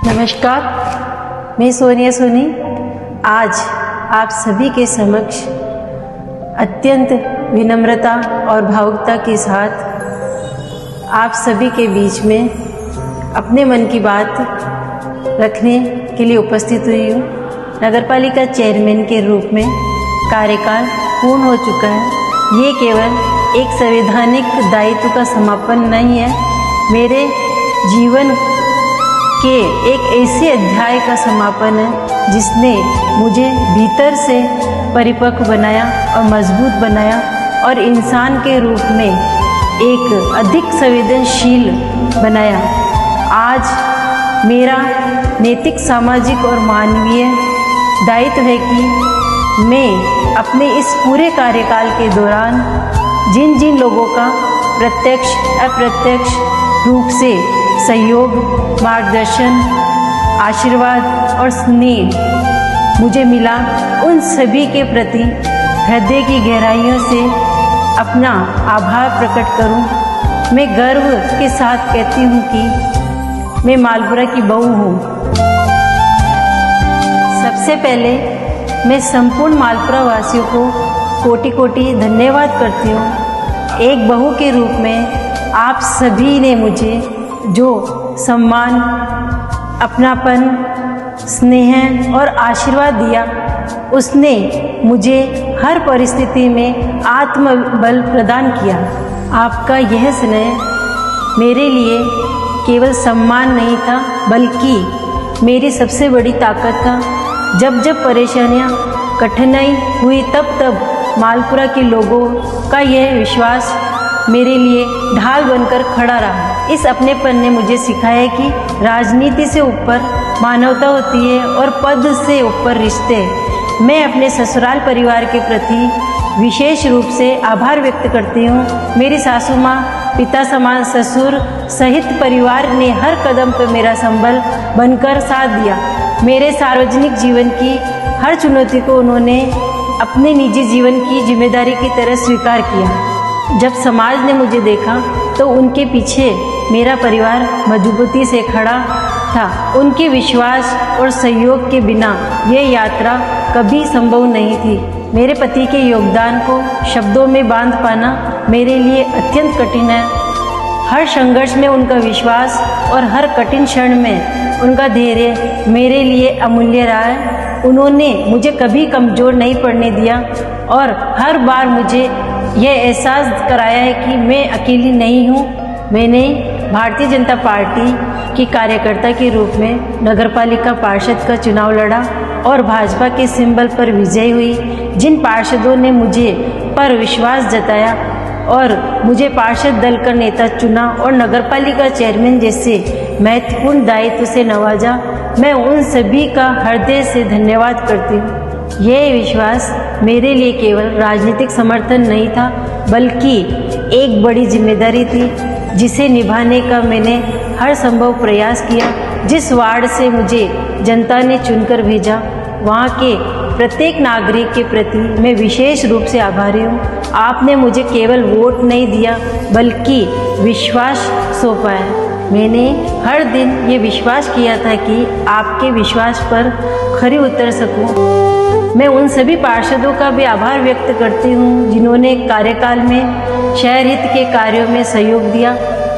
नमस्कार, मैं सोनिया सोनी आज आप सभी के समक्ष अत्यंत विनम्रता और भावुकता के साथ आप सभी के बीच में अपने मन की बात रखने के लिए उपस्थित हुई हूँ। नगरपालिका चेयरमैन के रूप में कार्यकाल पूर्ण हो चुका है। ये केवल एक संवैधानिक दायित्व का समापन नहीं है, मेरे जीवन के एक ऐसे अध्याय का समापन है जिसने मुझे भीतर से परिपक्व बनाया और मजबूत बनाया और इंसान के रूप में एक अधिक संवेदनशील बनाया। आज मेरा नैतिक, सामाजिक और मानवीय दायित्व है कि मैं अपने इस पूरे कार्यकाल के दौरान जिन जिन लोगों का प्रत्यक्ष अप्रत्यक्ष रूप से सहयोग, मार्गदर्शन, आशीर्वाद और स्नेह मुझे मिला, उन सभी के प्रति हृदय की गहराइयों से अपना आभार प्रकट करूं। मैं गर्व के साथ कहती हूं कि मैं मालपुरा की बहू हूं। सबसे पहले मैं संपूर्ण मालपुरा वासियों को कोटि कोटि धन्यवाद करती हूं। एक बहू के रूप में आप सभी ने मुझे जो सम्मान, अपनापन, स्नेह और आशीर्वाद दिया, उसने मुझे हर परिस्थिति में आत्मबल प्रदान किया। आपका यह स्नेह मेरे लिए केवल सम्मान नहीं था, बल्कि मेरी सबसे बड़ी ताकत था। जब जब परेशानियां, कठिनाई हुई, तब तब मालपुरा के लोगों का यह विश्वास मेरे लिए ढाल बनकर खड़ा रहा। इस अपनेपन ने मुझे सिखाया कि राजनीति से ऊपर मानवता होती है और पद से ऊपर रिश्ते। मैं अपने ससुराल परिवार के प्रति विशेष रूप से आभार व्यक्त करती हूँ। मेरी सासू माँ, पिता समान ससुर सहित परिवार ने हर कदम पर मेरा संबल बनकर साथ दिया। मेरे सार्वजनिक जीवन की हर चुनौती को उन्होंने अपने निजी जीवन की जिम्मेदारी की तरह स्वीकार किया। जब समाज ने मुझे देखा तो उनके पीछे मेरा परिवार मजबूती से खड़ा था। उनके विश्वास और सहयोग के बिना यह यात्रा कभी संभव नहीं थी। मेरे पति के योगदान को शब्दों में बांध पाना मेरे लिए अत्यंत कठिन है। हर संघर्ष में उनका विश्वास और हर कठिन क्षण में उनका धैर्य मेरे लिए अमूल्य रहा है। उन्होंने मुझे कभी कमज़ोर नहीं पड़ने दिया और हर बार मुझे यह एहसास कराया है कि मैं अकेली नहीं हूँ। मैंने भारतीय जनता पार्टी की कार्यकर्ता के रूप में नगरपालिका पार्षद का चुनाव लड़ा और भाजपा के सिंबल पर विजयी हुई। जिन पार्षदों ने मुझे पर विश्वास जताया और मुझे पार्षद दल का नेता चुना और नगरपालिका चेयरमैन जैसे महत्वपूर्ण दायित्व से नवाजा, मैं उन सभी का हृदय से धन्यवाद करती हूँ। यह विश्वास मेरे लिए केवल राजनीतिक समर्थन नहीं था, बल्कि एक बड़ी जिम्मेदारी थी जिसे निभाने का मैंने हर संभव प्रयास किया। जिस वार्ड से मुझे जनता ने चुनकर भेजा, वहाँ के प्रत्येक नागरिक के प्रति मैं विशेष रूप से आभारी हूँ। आपने मुझे केवल वोट नहीं दिया, बल्कि विश्वास सौंपा है। मैंने हर दिन ये विश्वास किया था कि आपके विश्वास पर खरी उतर सकूं। मैं उन सभी पार्षदों का भी आभार व्यक्त करती हूँ जिन्होंने कार्यकाल में शहर हित के कार्यों में सहयोग दिया।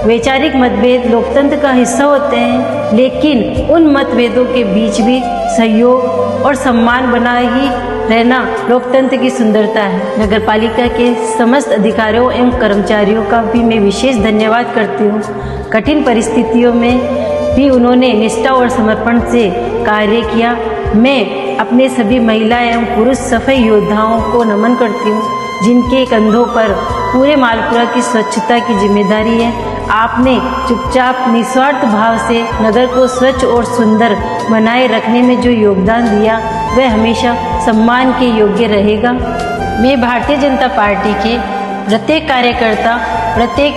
वैचारिक मतभेद लोकतंत्र का हिस्सा होते हैं, लेकिन उन मतभेदों के बीच भी सहयोग और सम्मान बनाए ही रहना लोकतंत्र की सुंदरता है। नगरपालिका के समस्त अधिकारियों एवं कर्मचारियों का भी मैं विशेष धन्यवाद करती हूँ। कठिन परिस्थितियों में भी उन्होंने निष्ठा और समर्पण से कार्य किया। मैं अपने सभी महिला एवं पुरुष सफाई योद्धाओं को नमन करती हूँ, जिनके कंधों पर पूरे मालपुरा की स्वच्छता की जिम्मेदारी है। आपने चुपचाप निस्वार्थ भाव से नगर को स्वच्छ और सुंदर बनाए रखने में जो योगदान दिया, वह हमेशा सम्मान के योग्य रहेगा। मैं भारतीय जनता पार्टी के प्रत्येक कार्यकर्ता, प्रत्येक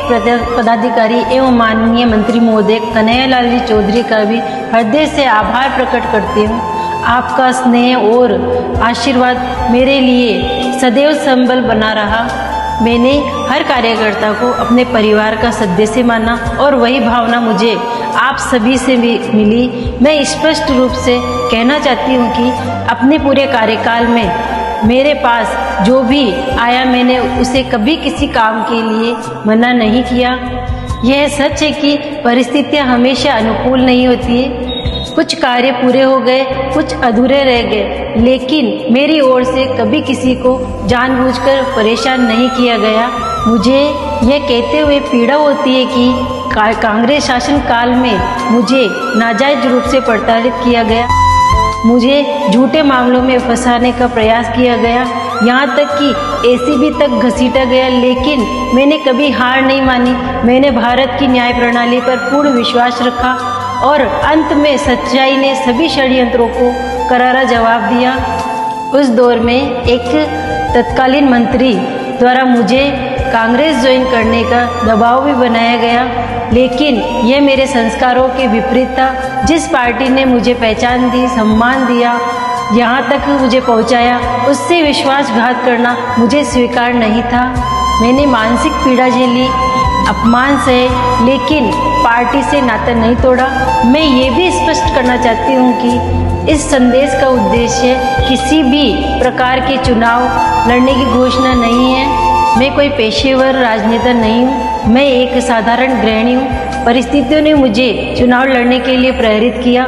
पदाधिकारी एवं माननीय मंत्री महोदय कन्हैयालाल जी चौधरी का भी हृदय से आभार प्रकट करती हूँ। आपका स्नेह और आशीर्वाद मेरे लिए सदैव संबल बना रहा। मैंने हर कार्यकर्ता को अपने परिवार का सदस्य माना और वही भावना मुझे आप सभी से भी मिली। मैं स्पष्ट रूप से कहना चाहती हूँ कि अपने पूरे कार्यकाल में मेरे पास जो भी आया मैंने उसे कभी किसी काम के लिए मना नहीं किया। यह सच है कि परिस्थितियाँ हमेशा अनुकूल नहीं होती है। कुछ कार्य पूरे हो गए, कुछ अधूरे रह गए, लेकिन मेरी ओर से कभी किसी को जानबूझकर परेशान नहीं किया गया। मुझे यह कहते हुए पीड़ा होती है कि कांग्रेस शासन काल में मुझे नाजायज रूप से प्रताड़ित किया गया, मुझे झूठे मामलों में फंसाने का प्रयास किया गया, यहाँ तक कि एसीबी तक घसीटा गया, लेकिन मैंने कभी हार नहीं मानी। मैंने भारत की न्याय प्रणाली पर पूर्ण विश्वास रखा और अंत में सच्चाई ने सभी षड्यंत्रों को करारा जवाब दिया। उस दौर में एक तत्कालीन मंत्री द्वारा मुझे कांग्रेस ज्वाइन करने का दबाव भी बनाया गया, लेकिन यह मेरे संस्कारों के विपरीत था। जिस पार्टी ने मुझे पहचान दी, सम्मान दिया, यहाँ तक मुझे पहुँचाया, उससे विश्वासघात करना मुझे स्वीकार नहीं था। मैंने मानसिक पीड़ा झेली, अपमान सहे, लेकिन पार्टी से नाता नहीं तोड़ा। मैं ये भी स्पष्ट करना चाहती हूँ कि इस संदेश का उद्देश्य किसी भी प्रकार के चुनाव लड़ने की घोषणा नहीं है। मैं कोई पेशेवर राजनेता नहीं हूँ, मैं एक साधारण गृहिणी हूँ। परिस्थितियों ने मुझे चुनाव लड़ने के लिए प्रेरित किया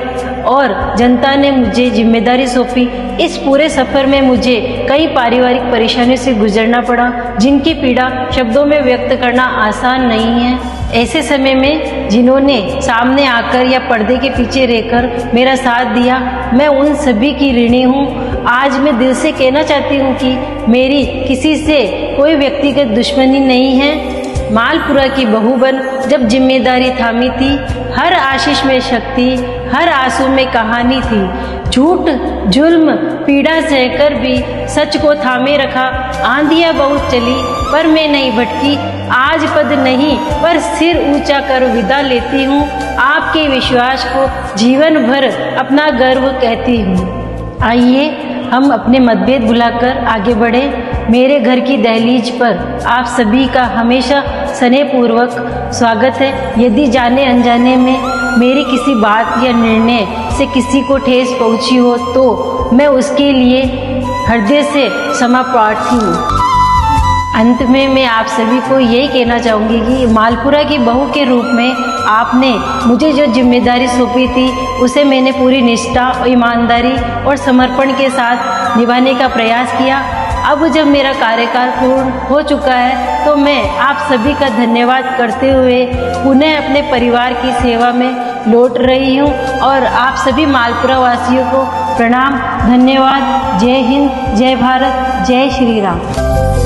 और जनता ने मुझे जिम्मेदारी सौंपी। इस पूरे सफ़र में मुझे कई पारिवारिक परेशानियों से गुजरना पड़ा, जिनकी पीड़ा शब्दों में व्यक्त करना आसान नहीं है। ऐसे समय में जिन्होंने सामने आकर या पर्दे के पीछे रहकर मेरा साथ दिया, मैं उन सभी की ऋणी हूँ। आज मैं दिल से कहना चाहती हूँ कि मेरी किसी से कोई व्यक्तिगत दुश्मनी नहीं है। मालपुरा की बहू बन जब जिम्मेदारी थामी थी, हर आशीष में शक्ति, हर आंसू में कहानी थी। झूठ, जुल्म, पीड़ा सहकर भी सच को थामे रखा। आंधियाँ बहुत चली पर मैं नहीं भटकी। आज पद नहीं पर सिर ऊंचा कर विदा लेती हूँ। आपके विश्वास को जीवन भर अपना गर्व कहती हूँ। आइए हम अपने मतभेद भुलाकर आगे बढ़े। मेरे घर की दहलीज पर आप सभी का हमेशा स्नेहपूर्वक स्वागत है। यदि जाने अनजाने में मेरी किसी बात या निर्णय से किसी को ठेस पहुंची हो तो मैं उसके लिए हृदय से क्षमा प्रार्थी हूँ। अंत में मैं आप सभी को यही कहना चाहूँगी कि मालपुरा की बहू के रूप में आपने मुझे जो जिम्मेदारी सौंपी थी उसे मैंने पूरी निष्ठा, ईमानदारी और समर्पण के साथ निभाने का प्रयास किया। अब जब मेरा कार्यकाल पूर्ण हो चुका है तो मैं आप सभी का धन्यवाद करते हुए पुनः अपने परिवार की सेवा में लौट रही हूँ और आप सभी मालपुरा वासियों को प्रणाम, धन्यवाद। जय हिंद, जय भारत, जय श्री राम।